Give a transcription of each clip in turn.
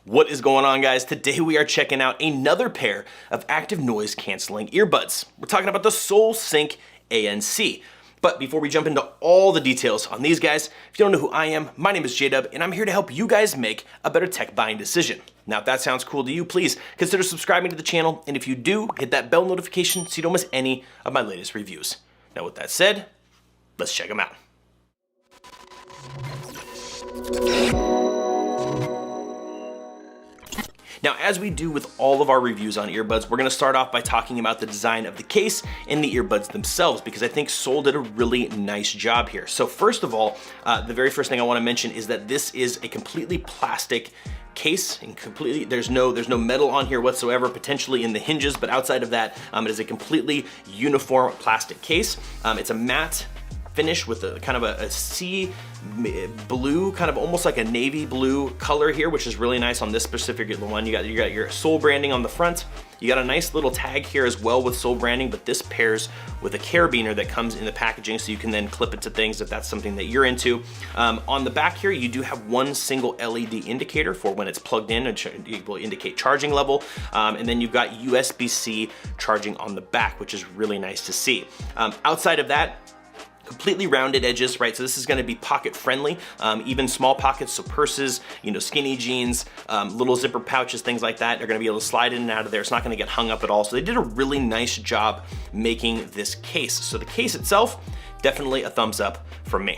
What is going on, guys? Today we are checking out another pair of active noise canceling earbuds. We're talking about the SYNC ANC. But before we jump into all the details on these guys, if you don't know who I am, my name is JDubb, and I'm here to help you guys make a better tech buying decision. Now, if that sounds cool to you, please consider subscribing to the channel, and if you do, hit that bell notification so you don't miss any of my latest reviews. Now, with that said, let's check them out. Now, as we do with all of our reviews on earbuds, we're gonna start off by talking about the design of the case and the earbuds themselves, because I think Soul did a really nice job here. So first of all, the very first thing I wanna mention is that this is a completely plastic case, and there's no metal on here whatsoever, potentially in the hinges, but outside of that, it is a completely uniform plastic case. It's a matte finish with a kind of a sea blue, kind of almost like a navy blue color here, which is really nice on this specific one. You got your Soul branding on the front. You got a nice little tag here as well with Soul branding, but this pairs with a carabiner that comes in the packaging, so you can then clip it to things if that's something that you're into. On the back here, you do have one single LED indicator for when it's plugged in, and it will indicate charging level. And then you've got USB-C charging on the back, which is really nice to see. Outside of that, completely rounded edges, right? So this is gonna be pocket friendly, even small pockets, so purses, skinny jeans, little zipper pouches, things like that. They're gonna be able to slide in and out of there. It's not gonna get hung up at all. So they did a really nice job making this case. So the case itself, definitely a thumbs up from me.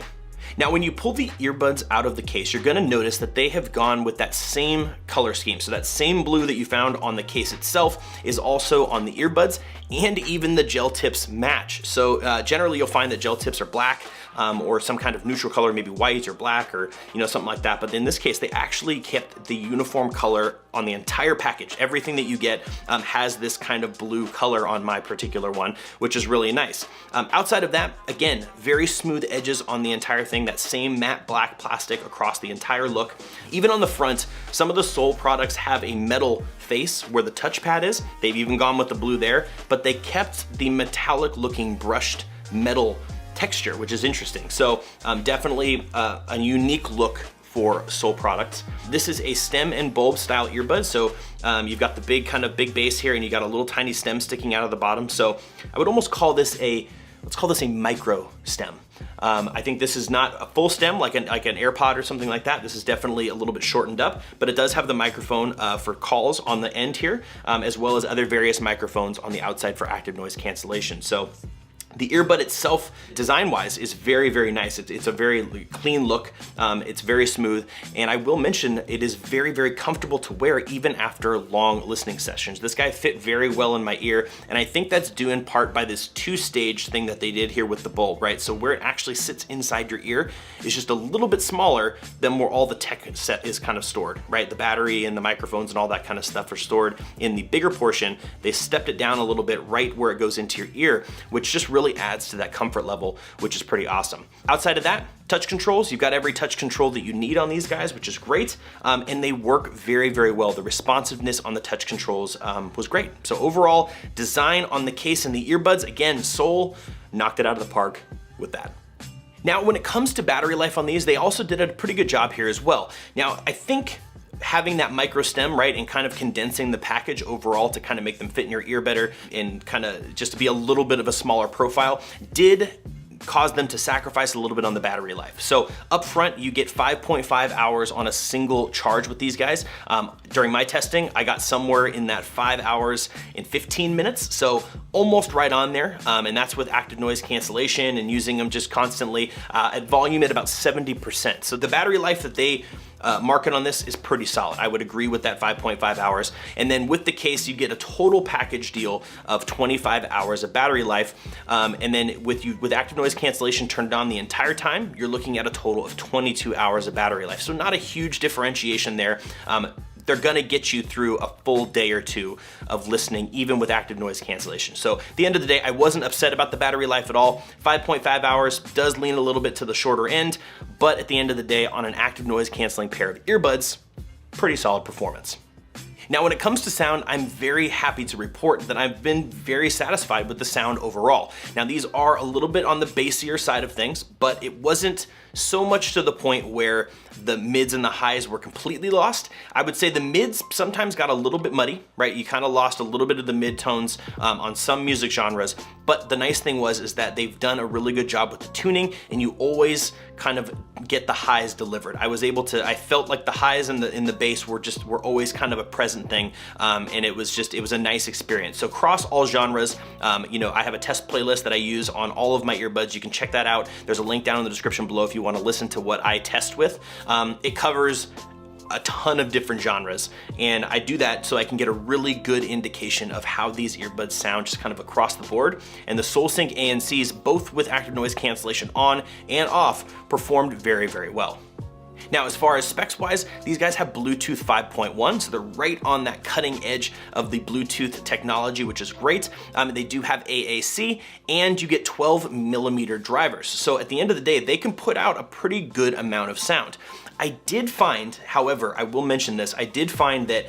Now, when you pull the earbuds out of the case, you're gonna notice that they have gone with that same color scheme. So that same blue that you found on the case itself is also on the earbuds, and even the gel tips match. So generally you'll find that gel tips are black or some kind of neutral color, maybe white or black or something like that. But in this case, they actually kept the uniform color on the entire package. Everything that you get has this kind of blue color on my particular one, which is really nice. Outside of that, again, very smooth edges on the entire thing, that same matte black plastic across the entire look. Even on the front, some of the Soul products have a metal face where the touchpad is. They've even gone with the blue there, but they kept the metallic looking brushed metal texture, which is interesting. So definitely a unique look for Soul products. This is a stem and bulb style earbud. So you've got the big base here, and you got a little tiny stem sticking out of the bottom. So I would almost call this let's call this a micro stem. I think this is not a full stem like an AirPod or something like that. This is definitely a little bit shortened up, but it does have the microphone for calls on the end here, as well as other various microphones on the outside for active noise cancellation. So the earbud itself, design-wise, is very, very nice. It's a very clean look. It's very smooth, and I will mention it is very, very comfortable to wear even after long listening sessions. This guy fit very well in my ear, and I think that's due in part by this two-stage thing that they did here with the bulb, right? So where it actually sits inside your ear is just a little bit smaller than where all the tech set is kind of stored, right? The battery and the microphones and all that kind of stuff are stored in the bigger portion. They stepped it down a little bit right where it goes into your ear, which just really adds to that comfort level, which is pretty awesome. Outside of that, touch controls, you've got every touch control that you need on these guys, which is great, and they work very, very well. The responsiveness on the touch controls was great. So overall, design on the case and the earbuds, again, Soul knocked it out of the park with that. Now, when it comes to battery life on these, they also did a pretty good job here as well. Now, I think having that micro stem, right, and kind of condensing the package overall to kind of make them fit in your ear better and kind of just to be a little bit of a smaller profile did cause them to sacrifice a little bit on the battery life. So up front, you get 5.5 hours on a single charge with these guys. During my testing, I got somewhere in that 5 hours and 15 minutes, so almost right on there. And that's with active noise cancellation and using them just constantly at volume at about 70%. So the battery life that they market on this is pretty solid. I would agree with that 5.5 hours. And then with the case, you get a total package deal of 25 hours of battery life. And then with active noise cancellation turned on the entire time, you're looking at a total of 22 hours of battery life. So not a huge differentiation there. They're gonna get you through a full day or two of listening, even with active noise cancellation. So at the end of the day, I wasn't upset about the battery life at all. 5.5 hours does lean a little bit to the shorter end, but at the end of the day, on an active noise canceling pair of earbuds, pretty solid performance. Now, when it comes to sound, I'm very happy to report that I've been very satisfied with the sound overall. Now, these are a little bit on the bassier side of things, but it wasn't so much to the point where the mids and the highs were completely lost. I would say the mids sometimes got a little bit muddy, right? You kind of lost a little bit of the mid tones on some music genres, but the nice thing is that they've done a really good job with the tuning, and you always kind of get the highs delivered. I felt like the highs in the bass were always kind of a present thing, and it was a nice experience. So across all genres, you know, I have a test playlist that I use on all of my earbuds. You can check that out. There's a link down in the description below if you want to listen to what I test with. It covers a ton of different genres, and I do that so I can get a really good indication of how these earbuds sound just kind of across the board. And the SOULSYNC ANCs, both with active noise cancellation on and off, performed very, very well. Now, as far as specs wise, these guys have Bluetooth 5.1, so they're right on that cutting edge of the Bluetooth technology, which is great. They do have AAC, and you get 12mm drivers. So at the end of the day, they can put out a pretty good amount of sound. I did find, however, I will mention this, I did find that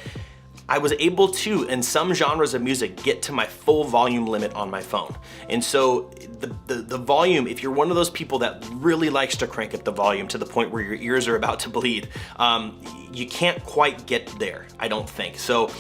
I was able to, in some genres of music, get to my full volume limit on my phone. And so the volume, if you're one of those people that really likes to crank up the volume to the point where your ears are about to bleed, you can't quite get there, I don't think. So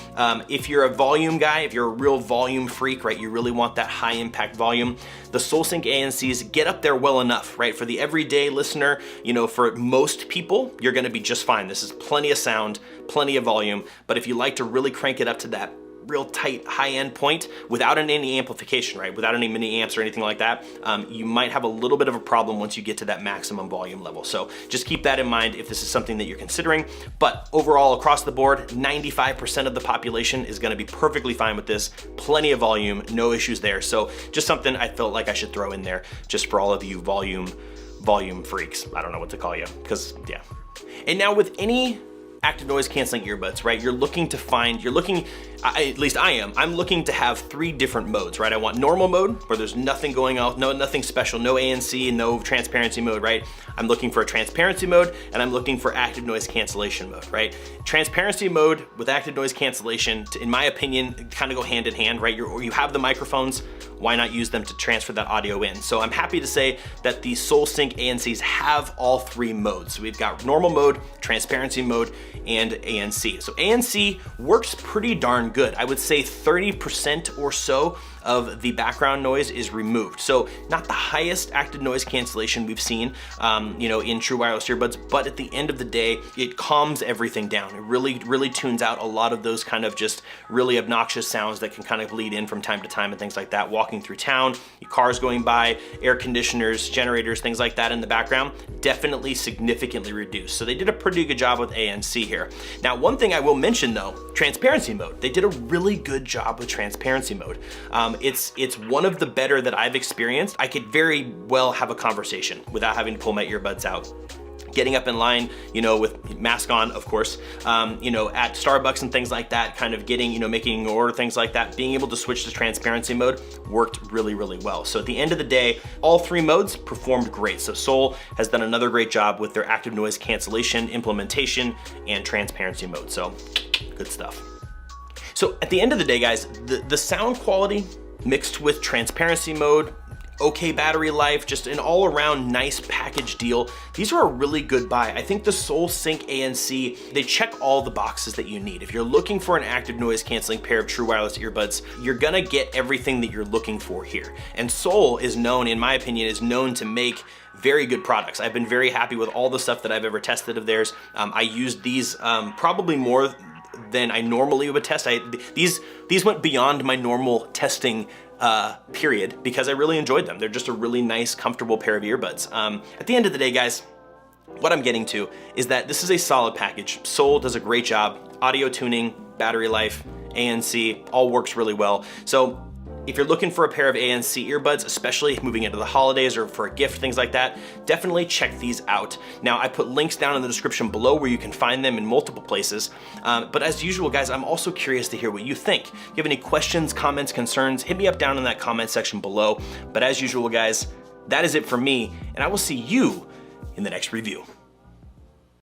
if you're a volume guy, if you're a real volume freak, right, you really want that high impact volume, the SOULSYNC ANCs get up there well enough, right? For the everyday listener, you know, for most people, you're gonna be just fine. This is plenty of sound, plenty of volume, but if you like to really crank it up to that real tight high-end point without any amplification, right? Without any mini amps or anything like that, you might have a little bit of a problem once you get to that maximum volume level. So just keep that in mind if this is something that you're considering. But overall, across the board, 95% of the population is gonna be perfectly fine with this. Plenty of volume, no issues there. So just something I felt like I should throw in there just for all of you volume freaks. I don't know what to call you, because yeah. And now with any active noise canceling earbuds, right? At least I am, I'm looking to have 3 different modes, right? I want normal mode, where there's nothing going on, nothing special, no ANC, no transparency mode, right? I'm looking for a transparency mode, and I'm looking for active noise cancellation mode, right? Transparency mode with active noise cancellation, in my opinion, kind of go hand in hand, right? You have the microphones, why not use them to transfer that audio in? So I'm happy to say that the SOULSYNC ANCs have all 3 modes. So we've got normal mode, transparency mode, and ANC. So ANC works pretty darn good. I would say 30% or so of the background noise is removed. So not the highest active noise cancellation we've seen, you know, in true wireless earbuds, but at the end of the day, it calms everything down. It really tunes out a lot of those kind of just really obnoxious sounds that can kind of bleed in from time to time and things like that. Walking through town, your cars going by, air conditioners, generators, things like that in the background, definitely significantly reduced. So they did a pretty good job with ANC here. Now, one thing I will mention though, transparency mode. They did a really good job with transparency mode. It's one of the better that I've experienced. I could very well have a conversation without having to pull my earbuds out. Getting up in line, you know, with mask on, of course, you know, at Starbucks and things like that, kind of getting, you know, making an order, things like that, being able to switch to transparency mode worked really, really well. So at the end of the day, all 3 modes performed great. So Soul has done another great job with their active noise cancellation, implementation, and transparency mode. So good stuff. So at the end of the day, guys, the sound quality mixed with transparency mode, okay battery life, just an all-around nice package deal. These are a really good buy. I think the SOULSYNC ANC, they check all the boxes that you need. If you're looking for an active noise canceling pair of true wireless earbuds, you're gonna get everything that you're looking for here. And Soul is known, in my opinion, is known to make very good products. I've been very happy with all the stuff that I've ever tested of theirs. I used these probably more than I normally would test. These went beyond my normal testing period because I really enjoyed them. They're just a really nice, comfortable pair of earbuds. At the end of the day, guys, what I'm getting to is that this is a solid package. Soul does a great job. Audio tuning, battery life, ANC, all works really well. So if you're looking for a pair of ANC earbuds, especially moving into the holidays or for a gift, things like that, definitely check these out. Now, I put links down in the description below where you can find them in multiple places. But as usual, guys, I'm also curious to hear what you think. If you have any questions, comments, concerns, hit me up down in that comment section below. But as usual, guys, that is it for me, and I will see you in the next review.